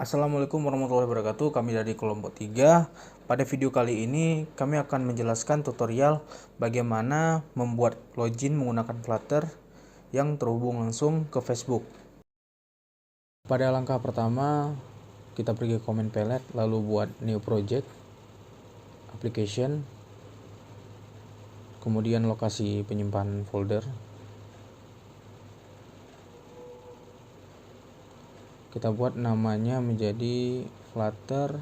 Assalamualaikum warahmatullahi wabarakatuh. Kami dari kelompok 3. Pada video kali ini kami akan menjelaskan tutorial bagaimana membuat login menggunakan Flutter yang terhubung langsung ke Facebook. Pada langkah pertama, kita pergi ke Command Palette, lalu buat New Project, Application, kemudian lokasi penyimpanan folder. Kita buat namanya menjadi Flutter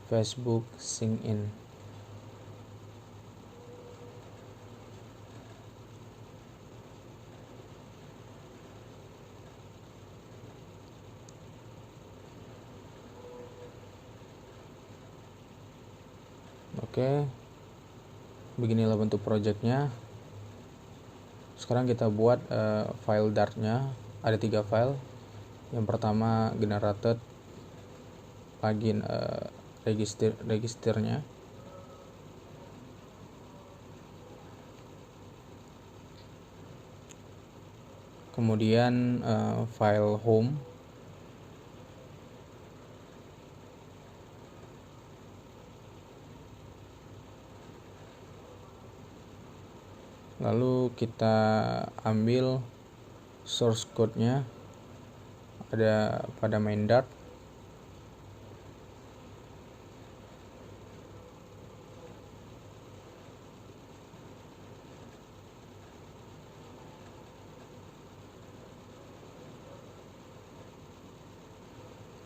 Facebook Sync In. Oke, beginilah bentuk projectnya. Sekarang kita buat file Dart-nya. Ada 3 file. Yang pertama generated plugin registernya. Kemudian file home. Lalu kita ambil source code-nya, ada pada main Dart.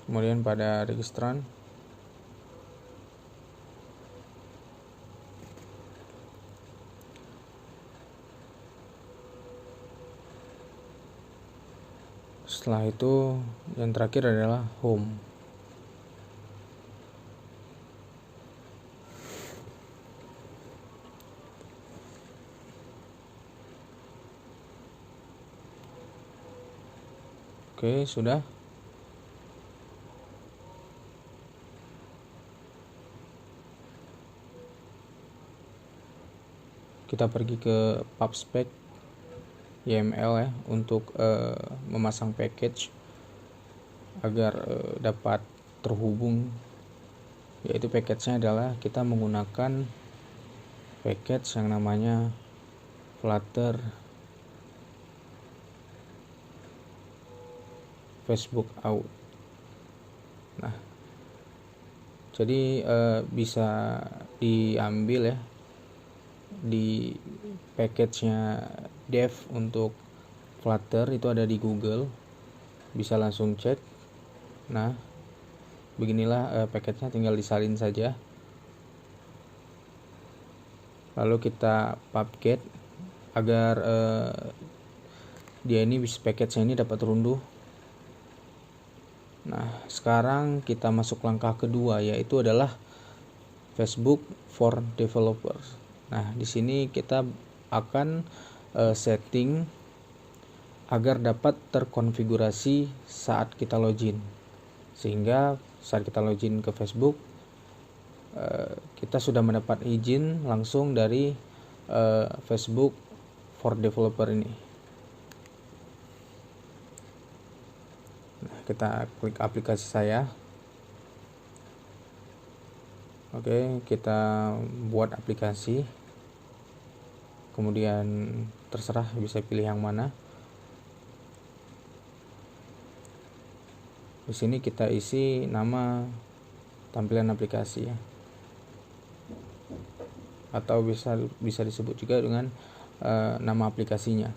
Kemudian pada registran. Setelah itu yang terakhir adalah home. Oke, sudah. Kita pergi ke PubSpec YML ya untuk memasang package agar dapat terhubung, yaitu package-nya adalah kita menggunakan package yang namanya Flutter Facebook Out. Nah, jadi bisa diambil ya di package-nya dev untuk Flutter, itu ada di Google, bisa langsung cek. Nah, beginilah package-nya, tinggal disalin saja. Lalu kita pubget agar dia ini package-nya ini dapat terunduh. Nah, sekarang kita masuk langkah kedua, yaitu adalah Facebook for Developers. Nah, di sini kita akan setting agar dapat terkonfigurasi saat kita login, sehingga saat kita login ke Facebook kita sudah mendapat izin langsung dari Facebook for Developer ini. Nah, kita klik aplikasi saya. Oke, kita buat aplikasi. Kemudian terserah bisa pilih yang mana. Di sini kita isi nama tampilan aplikasi ya. Atau bisa disebut juga dengan nama aplikasinya.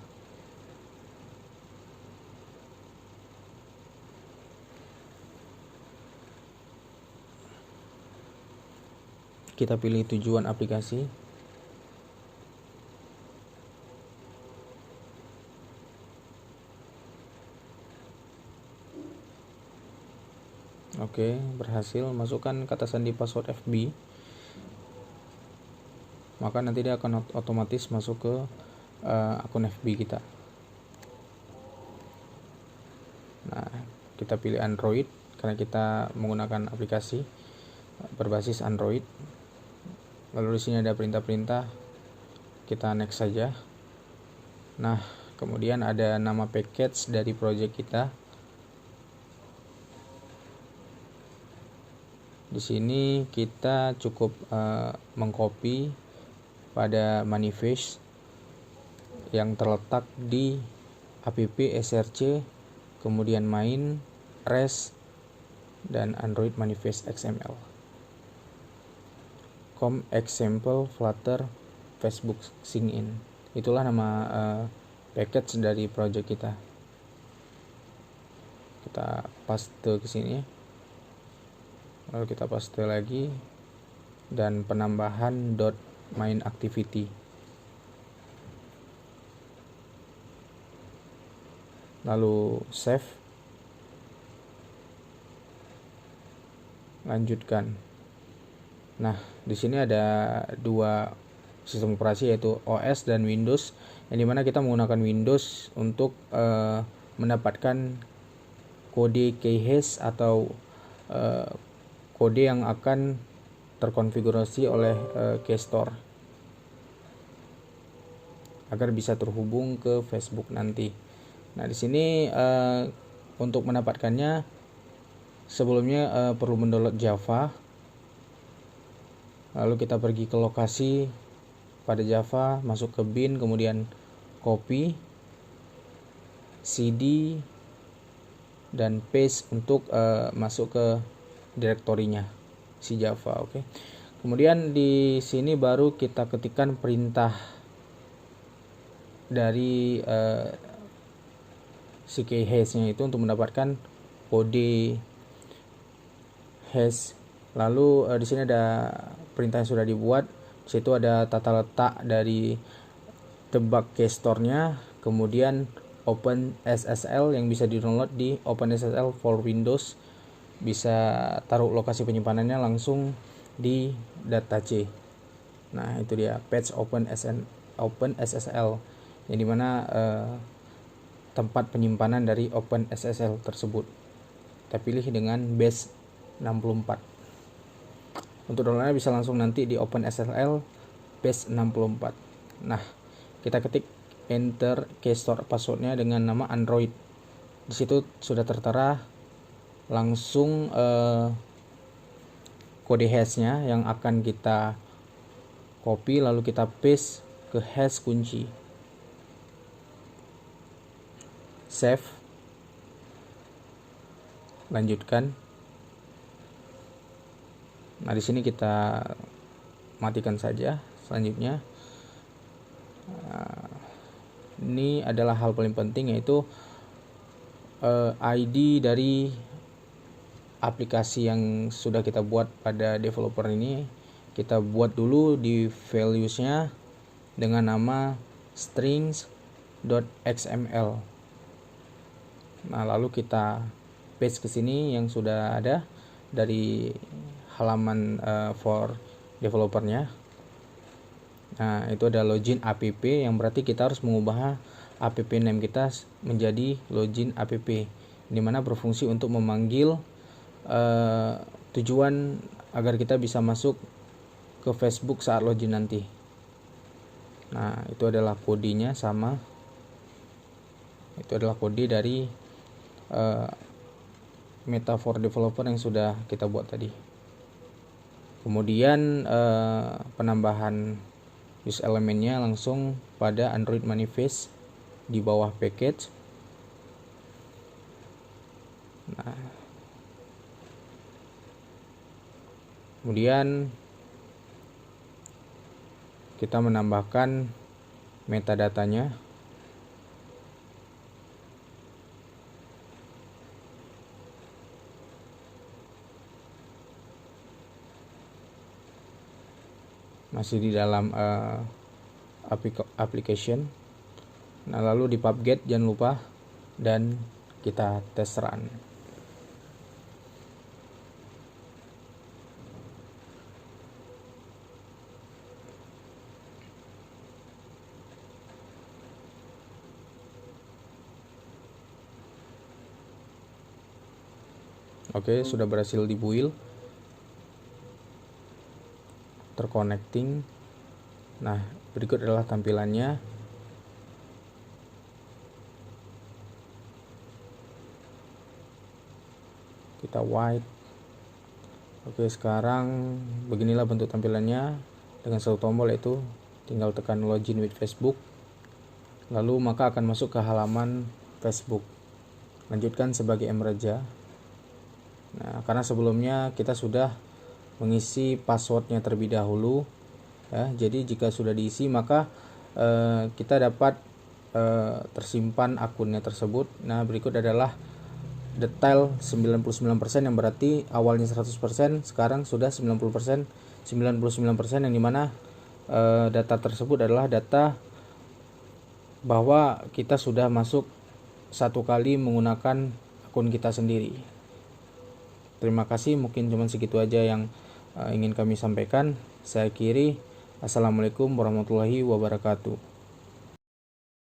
Kita pilih tujuan aplikasi. Oke, berhasil. Masukkan kata sandi password FB. Maka nanti dia akan otomatis masuk ke akun FB kita. Nah, kita pilih Android karena kita menggunakan aplikasi berbasis Android. Lalu di sini ada perintah-perintah, kita next saja. Nah, kemudian ada nama package dari project kita. Di sini kita cukup mengcopy pada manifest yang terletak di app src, kemudian main, res, dan Android manifest XML. Com example Flutter Facebook sign-in. Itulah nama package dari project kita. Kita paste ke sini. Lalu kita paste lagi dan penambahan .main activity. Lalu save. Lanjutkan. Nah, di sini ada dua sistem operasi, yaitu OS dan Windows, yang dimana kita menggunakan Windows untuk mendapatkan kode keyhash atau kode yang akan terkonfigurasi oleh keystore agar bisa terhubung ke Facebook nanti. Nah, di sini untuk mendapatkannya sebelumnya perlu mendownload Java. Lalu kita pergi ke lokasi pada Java, masuk ke bin, kemudian copy, cd, dan paste untuk masuk ke direktorinya si Java. Oke. Kemudian di sini baru kita ketikkan perintah dari si keyhash-nya itu untuk mendapatkan kode hash. Lalu di sini ada perintah yang sudah dibuat. Di situ ada tata letak dari tebak keystore-nya, kemudian OpenSSL yang bisa di-download di OpenSSL for Windows. Bisa taruh lokasi penyimpanannya langsung di data.c. Nah, itu dia patch OpenSSL, yang dimana tempat penyimpanan dari OpenSSL tersebut. Kita pilih dengan base 64. Untuk downloadnya bisa langsung nanti di OpenSSL base 64. Nah, kita ketik enter keystore passwordnya dengan nama Android. Di situ sudah tertera langsung kode hashnya yang akan kita copy, lalu kita paste ke hash kunci. Save. Lanjutkan. Nah, di sini kita matikan saja. Selanjutnya, ini adalah hal paling penting, yaitu ID dari aplikasi yang sudah kita buat pada developer ini. Kita buat dulu di values-nya dengan nama strings.xml. Nah, lalu kita paste ke sini yang sudah ada dari halaman for developernya. Nah, itu ada login app, yang berarti kita harus mengubah app name kita menjadi login app, dimana berfungsi untuk memanggil tujuan agar kita bisa masuk ke Facebook saat login nanti. Nah, itu adalah kodenya sama. Itu adalah kode dari metafor developer yang sudah kita buat tadi. Kemudian penambahan use elemennya langsung pada Android manifest di bawah package. Nah, kemudian kita menambahkan metadatanya. Masih di dalam application. Nah, lalu di pubget jangan lupa, dan kita tes run. Oke, sudah berhasil dibuild, terconnecting. Nah, berikut adalah tampilannya. Kita white, Oke, sekarang beginilah bentuk tampilannya dengan satu tombol, yaitu tinggal tekan login with Facebook, lalu maka akan masuk ke halaman Facebook. Lanjutkan sebagai Emreja. Nah, karena sebelumnya kita sudah mengisi passwordnya terlebih dahulu ya, jadi jika sudah diisi maka kita dapat tersimpan akunnya tersebut. Nah, berikut adalah detail 99% yang berarti awalnya 100%, sekarang sudah 99% yang dimana data tersebut adalah data bahwa kita sudah masuk satu kali menggunakan akun kita sendiri. Terima kasih, mungkin cuma segitu aja yang ingin kami sampaikan. Saya akhiri. Assalamualaikum warahmatullahi wabarakatuh.